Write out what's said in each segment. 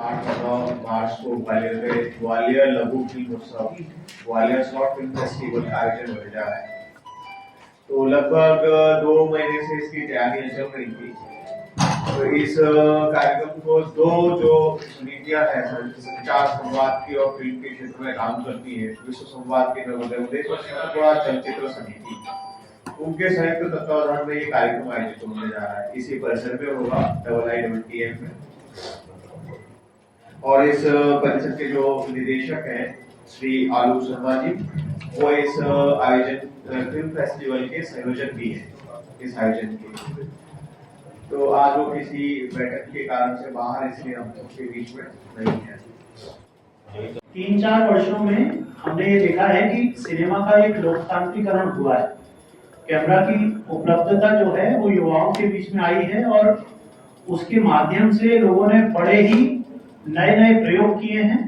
8-9 मार्च को ग्वालियर में ग्वालियर लघु फिल्म उत्सव, ग्वालियर शॉर्ट फिल्म फेस्टिवल का आयोजन होने जा रहा है। तो लगभग 2 महीने से इसकी तैयारियां चल रही थी। तो इस कार्यक्रम को दो जो समितियां हैं, संचार संवाद की और फिल्म के क्षेत्र में काम करती है, विश्व संवाद केंद्र मध्य प्रदेश और सतपुड़ा चलचित्र समिति, उनके संयुक्त तत्वावधान में ये कार्यक्रम आयोजित होने जा रहा है। इसी परिसर में होगा IITM में। और इस परिषद के जो निदेशक हैं श्री आलोक शर्मा जी, वो इस आयोजन फिल्म फेस्टिवल के संयोजक भी हैं इस आयोजन के। तो आज वो किसी बैठक के कारण से बाहर, इसलिए हम सबके बीच में नहीं है। 3-4 वर्षों में हमने ये देखा है कि सिनेमा का एक लोकतांत्रिकरण हुआ है। कैमरा की उपलब्धता जो है वो युवाओं के बीच में आई है और उसके माध्यम से लोगों ने बड़े ही नए नए प्रयोग किए हैं।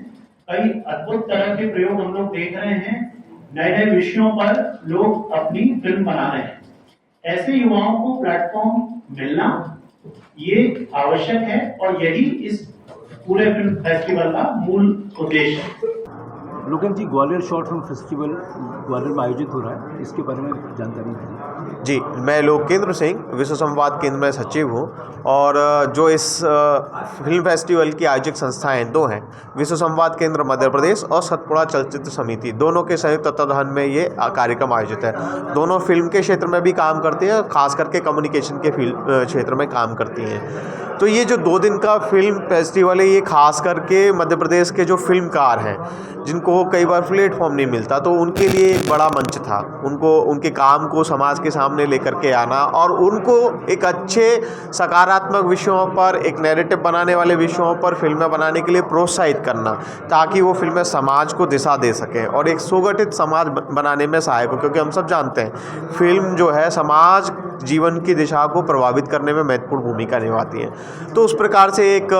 कई अद्भुत तरह के प्रयोग हम लोग देख रहे हैं। नए नए विषयों पर लोग अपनी फिल्म बना रहे हैं। ऐसे युवाओं को प्लेटफॉर्म मिलना ये आवश्यक है और यही इस पूरे फिल्म फेस्टिवल का मूल उद्देश्य है। Lokesh ji, Gwalior short film festival Gwalior में आयोजित हो रहा है, इसके बारे में जानकारी दीजिए। जी, मैं लोकेंद्र सिंह विश्व संवाद केंद्र में सचिव हूँ और जो इस फिल्म फेस्टिवल की आयोजक संस्थाएं दो हैं, विश्व संवाद केंद्र मध्य प्रदेश और सतपुड़ा चलचित्र समिति, दोनों के संयुक्त तत्वावधान में ये कार्यक्रम आयोजित है। दोनों फिल्म के क्षेत्र में भी काम करती हैं, खास करके कम्युनिकेशन के क्षेत्र में काम करती हैं। तो ये जो 2 दिन का फिल्म फेस्टिवल है, ये खास करके मध्य प्रदेश के जो फिल्मकार हैं, जिनको कई बार प्लेटफॉर्म नहीं मिलता, तो उनके लिए एक बड़ा मंच था। उनको उनके काम को समाज के सामने लेकर के आना और उनको एक अच्छे सकारात्मक विषयों पर, एक नैरेटिव बनाने वाले विषयों पर फिल्में बनाने के लिए प्रोत्साहित करना, ताकि वो फिल्में समाज को दिशा दे सकें और एक सुगठित समाज बनाने में सहायक हो। क्योंकि हम सब जानते हैं फिल्म जो है समाज जीवन की दिशा को प्रभावित करने में महत्वपूर्ण भूमिका निभाती है। तो उस प्रकार से एक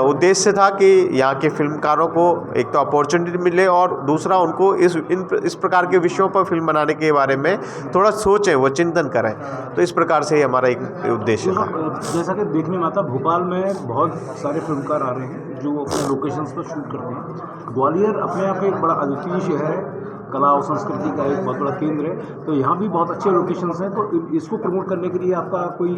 उद्देश्य था कि यहाँ के फिल्मकारों को एक तो अपॉर्चुनिटी मिले और दूसरा उनको इस प्रकार के विषयों पर फिल्म बनाने के बारे में थोड़ा सोचें, वो चिंतन करें। तो इस प्रकार से हमारा एक उद्देश्य था। जैसा कि देखने में आता, भोपाल में बहुत सारे फिल्मकार आ रहे हैं जो अपने लोकेशंस पर शूट करते हैं। ग्वालियर अपने आप एक बड़ा अद्वितीय शहर है, कला और संस्कृति का एक बहुत बड़ा केंद्र है, तो यहाँ भी बहुत अच्छे लोकेशंस हैं। तो इसको प्रमोट करने के लिए आपका कोई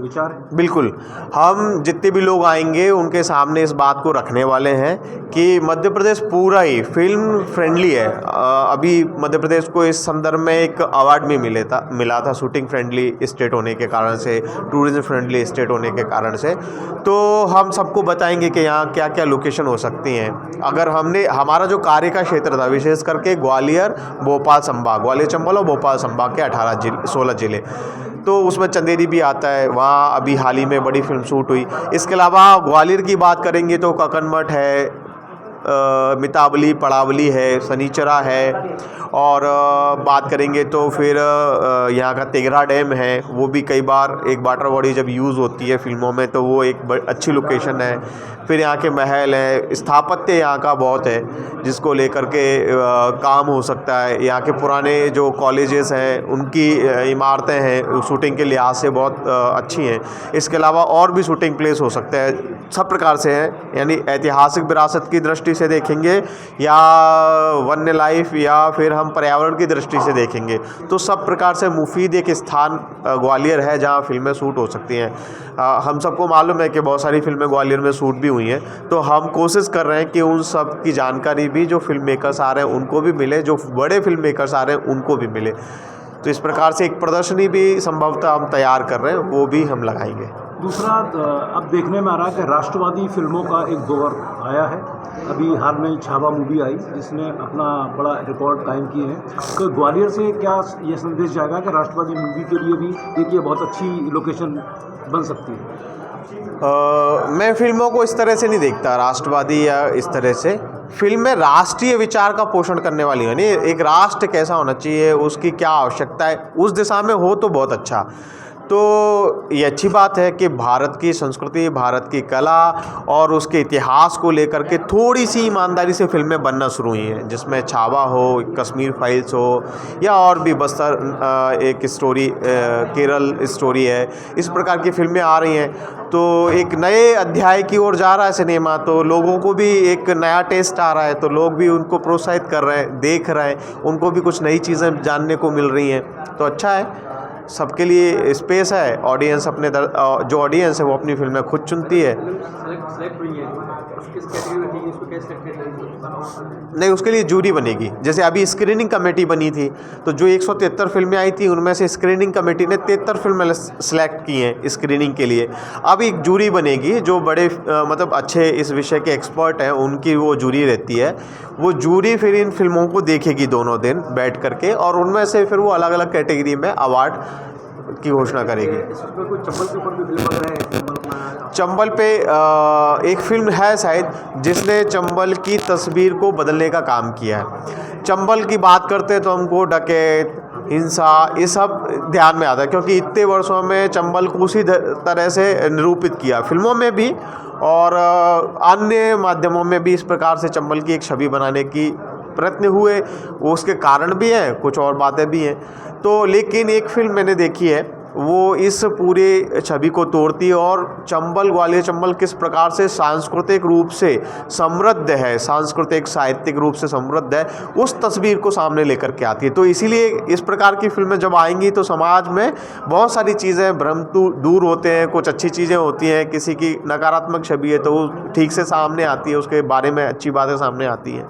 विचार है? बिल्कुल, हम जितने भी लोग आएंगे उनके सामने इस बात को रखने वाले हैं कि मध्य प्रदेश पूरा ही फिल्म फ्रेंडली है। अभी मध्य प्रदेश को इस संदर्भ में एक अवार्ड भी मिला था शूटिंग फ्रेंडली स्टेट होने के कारण से, टूरिज्म फ्रेंडली स्टेट होने के कारण से। तो हम सबको बताएंगे कि यहाँ क्या क्या लोकेशन हो सकती हैं। अगर हमारा जो कार्य का क्षेत्र था, विशेष करके ग्वालियर, भोपाल संभाग, ग्वालियर चंबल और भोपाल संभाग के 16 जिले, तो उसमें चंदेरी भी आता है। वहाँ अभी हाल ही में बड़ी फिल्म शूट हुई। इसके अलावा ग्वालियर की बात करेंगे तो ककनमठ है, मितावली, पड़ावली है, सनीचरा है, और बात करेंगे तो फिर यहाँ का तेघरा डैम है। वो भी कई बार एक वाटर बॉडी जब यूज़ होती है फिल्मों में तो वो एक अच्छी लोकेशन है। फिर यहाँ के महल हैं, स्थापत्य यहाँ का बहुत है जिसको लेकर के काम हो सकता है। यहाँ के पुराने जो कॉलेजेस हैं उनकी इमारतें हैं, शूटिंग के लिहाज से बहुत अच्छी हैं। इसके अलावा और भी शूटिंग प्लेस हो सकते हैं, सब प्रकार से हैं। यानी ऐतिहासिक विरासत की दृष्टि से देखेंगे या वन्य लाइफ या फिर हम पर्यावरण की दृष्टि से देखेंगे, तो सब प्रकार से मुफीद एक स्थान ग्वालियर है जहाँ फिल्में शूट हो सकती हैं। हम सबको मालूम है कि बहुत सारी फिल्में ग्वालियर में शूट भी हुई हैं, तो हम कोशिश कर रहे हैं कि उन सब की जानकारी भी जो फिल्म मेकर्स आ रहे हैं उनको भी मिले, जो बड़े फिल्म मेकर्स आ रहे हैं उनको भी मिले। तो इस प्रकार से एक प्रदर्शनी भी संभवतः हम तैयार कर रहे हैं, वो भी हम लगाएंगे। दूसरा, अब देखने में आ रहा है कि राष्ट्रवादी फिल्मों का एक दौर आया है। अभी हाल में छावा मूवी आई जिसने अपना बड़ा रिकॉर्ड कायम किए हैं। तो ग्वालियर से क्या ये संदेश जाएगा कि राष्ट्रवादी मूवी के लिए भी एक ये बहुत अच्छी लोकेशन बन सकती है? मैं फिल्मों को इस तरह से नहीं देखता, राष्ट्रवादी या इस तरह से। फिल्म में राष्ट्रीय विचार का पोषण करने वाली है, नहीं एक राष्ट्र कैसा होना चाहिए, उसकी क्या आवश्यकता है, उस दिशा में हो तो बहुत अच्छा। तो ये अच्छी बात है कि भारत की संस्कृति, भारत की कला और उसके इतिहास को लेकर के थोड़ी सी ईमानदारी से फिल्में बनना शुरू हुई हैं, जिसमें छावा हो, कश्मीर फाइल्स हो, या और भी बस्तर एक स्टोरी, केरल स्टोरी है, इस प्रकार की फिल्में आ रही हैं। तो एक नए अध्याय की ओर जा रहा है सिनेमा, तो लोगों को भी एक नया टेस्ट आ रहा है, तो लोग भी उनको प्रोत्साहित कर रहे हैं, देख रहे हैं, उनको भी कुछ नई चीज़ें जानने को मिल रही हैं। तो अच्छा है, सबके लिए स्पेस है। ऑडियंस अपने जो ऑडियंस है वो अपनी फिल्में खुद चुनती है। नहीं, उसके लिए जूरी बनेगी। जैसे अभी स्क्रीनिंग कमेटी बनी थी, तो जो 173 फिल्में आई थी उनमें से स्क्रीनिंग कमेटी ने 73 फिल्में सेलेक्ट की हैं स्क्रीनिंग के लिए। अब एक जूरी बनेगी, जो बड़े मतलब अच्छे इस विषय के एक्सपर्ट हैं, उनकी वो जूरी रहती है। वो जूरी फिर इन फिल्मों को देखेगी दोनों दिन बैठ करके, और उनमें से फिर वो अलग अलग कैटेगरी में अवार्ड की घोषणा करेगी। चंबल पे एक फिल्म है शायद जिसने चंबल की तस्वीर को बदलने का काम किया है। चंबल की बात करते हैं तो हमको डकैत, हिंसा, ये सब ध्यान में आता है, क्योंकि इतने वर्षों में चंबल को उसी तरह से निरूपित किया, फिल्मों में भी और अन्य माध्यमों में भी इस प्रकार से चंबल की एक छवि बनाने की प्रयत्न हुए। वो उसके कारण भी हैं, कुछ और बातें भी हैं। तो लेकिन एक फिल्म मैंने देखी है, वो इस पूरे छवि को तोड़ती है और चंबल, ग्वालियर चंबल किस प्रकार से सांस्कृतिक रूप से समृद्ध है, सांस्कृतिक साहित्यिक रूप से समृद्ध है, उस तस्वीर को सामने लेकर के आती है। तो इसीलिए इस प्रकार की फिल्में जब आएंगी तो समाज में बहुत सारी चीज़ें, भ्रम दूर होते हैं, कुछ अच्छी चीज़ें होती हैं, किसी की नकारात्मक छवि है तो वो ठीक से सामने आती है, उसके बारे में अच्छी बातें सामने आती हैं।